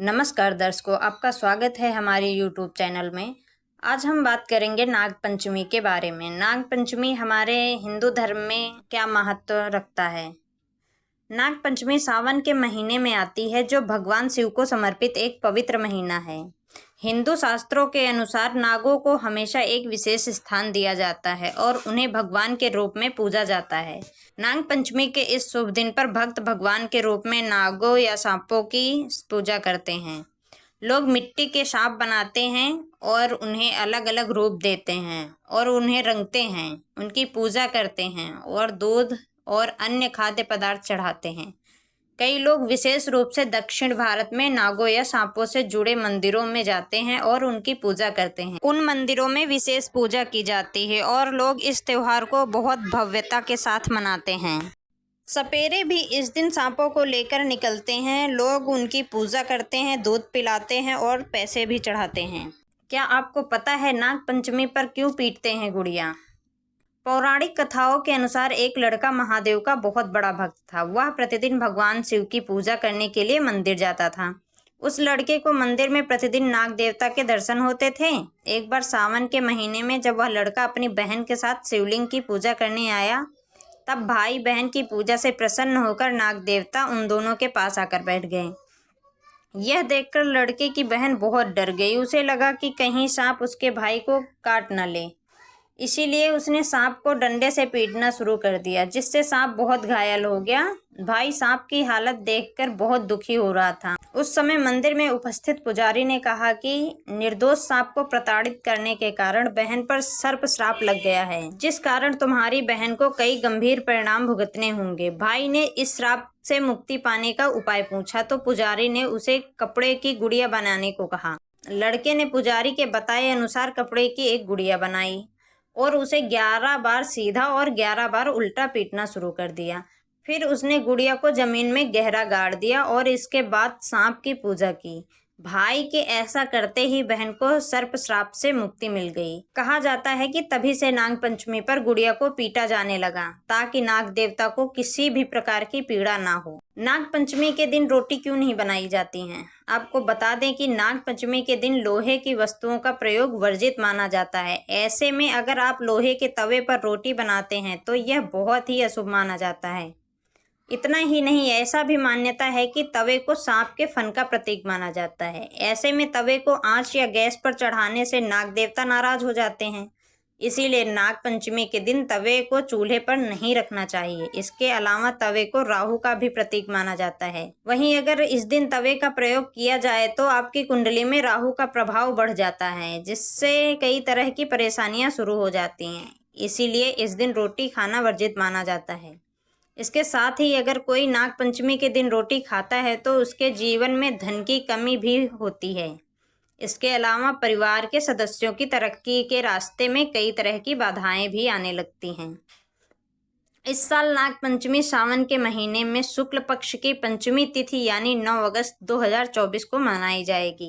नमस्कार दर्शकों, आपका स्वागत है हमारे यूट्यूब चैनल में। आज हम बात करेंगे नाग पंचमी के बारे में। नाग पंचमी हमारे हिंदू धर्म में क्या महत्व रखता है। नाग पंचमी सावन के महीने में आती है, जो भगवान शिव को समर्पित एक पवित्र महीना है। हिंदू शास्त्रों के अनुसार नागों को हमेशा एक विशेष स्थान दिया जाता है और उन्हें भगवान के रूप में पूजा जाता है। नाग पंचमी के इस शुभ दिन पर भक्त भगवान के रूप में नागों या सांपों की पूजा करते हैं। लोग मिट्टी के सांप बनाते हैं और उन्हें अलग अलग रूप देते हैं और उन्हें रंगते हैं, उनकी पूजा करते हैं और दूध और अन्य खाद्य पदार्थ चढ़ाते हैं। कई लोग विशेष रूप से दक्षिण भारत में नागों या सांपों से जुड़े मंदिरों में जाते हैं और उनकी पूजा करते हैं। उन मंदिरों में विशेष पूजा की जाती है और लोग इस त्योहार को बहुत भव्यता के साथ मनाते हैं। सपेरे भी इस दिन सांपों को लेकर निकलते हैं। लोग उनकी पूजा करते हैं, दूध पिलाते हैं और पैसे भी चढ़ाते हैं। क्या आपको पता है नाग पंचमी पर क्यों पीटते हैं गुड़िया? पौराणिक कथाओं के अनुसार एक लड़का महादेव का बहुत बड़ा भक्त था। वह प्रतिदिन भगवान शिव की पूजा करने के लिए मंदिर जाता था। उस लड़के को मंदिर में प्रतिदिन नाग देवता के दर्शन होते थे। एक बार सावन के महीने में जब वह लड़का अपनी बहन के साथ शिवलिंग की पूजा करने आया, तब भाई बहन की पूजा से प्रसन्न होकर नाग देवता उन दोनों के पास आकर बैठ गए। यह देखकर लड़के की बहन बहुत डर गई। उसे लगा कि कहीं सांप उसके भाई को काट न ले, इसीलिए उसने सांप को डंडे से पीटना शुरू कर दिया, जिससे सांप बहुत घायल हो गया। भाई सांप की हालत देखकर बहुत दुखी हो रहा था। उस समय मंदिर में उपस्थित पुजारी ने कहा कि निर्दोष सांप को प्रताड़ित करने के कारण बहन पर सर्प श्राप लग गया है, जिस कारण तुम्हारी बहन को कई गंभीर परिणाम भुगतने होंगे। भाई ने इस श्राप से मुक्ति पाने का उपाय पूछा तो पुजारी ने उसे कपड़े की गुड़िया बनाने को कहा। लड़के ने पुजारी के बताए अनुसार कपड़े की एक गुड़िया बनाई और उसे 11 बार सीधा और 11 बार उल्टा पीटना शुरू कर दिया। फिर उसने गुड़िया को जमीन में गहरा गाड़ दिया और इसके बाद सांप की पूजा की। भाई के ऐसा करते ही बहन को सर्प श्राप से मुक्ति मिल गई। कहा जाता है कि तभी से नाग पंचमी पर गुड़िया को पीटा जाने लगा, ताकि नाग देवता को किसी भी प्रकार की पीड़ा ना हो। नाग पंचमी के दिन रोटी क्यों नहीं बनाई जाती है? आपको बता दें कि नाग पंचमी के दिन लोहे की वस्तुओं का प्रयोग वर्जित माना जाता है। ऐसे में अगर आप लोहे के तवे पर रोटी बनाते हैं तो यह बहुत ही अशुभ माना जाता है। इतना ही नहीं, ऐसा भी मान्यता है कि तवे को सांप के फन का प्रतीक माना जाता है। ऐसे में तवे को आंच या गैस पर चढ़ाने से नाग देवता नाराज हो जाते हैं। इसीलिए नाग पंचमी के दिन तवे को चूल्हे पर नहीं रखना चाहिए। इसके अलावा तवे को राहु का भी प्रतीक माना जाता है। वहीं अगर इस दिन तवे का प्रयोग किया जाए तो आपकी कुंडली में राहु का प्रभाव बढ़ जाता है, जिससे कई तरह की परेशानियां शुरू हो जाती हैं। इसीलिए इस दिन रोटी खाना वर्जित माना जाता है। इसके साथ ही अगर कोई नाग पंचमी के दिन रोटी खाता है तो उसके जीवन में धन की कमी भी होती है। इसके अलावा परिवार के सदस्यों की तरक्की के रास्ते में कई तरह की बाधाएं भी आने लगती हैं। इस साल नाग पंचमी सावन के महीने में शुक्ल पक्ष की पंचमी तिथि यानी 9 अगस्त 2024 को मनाई जाएगी।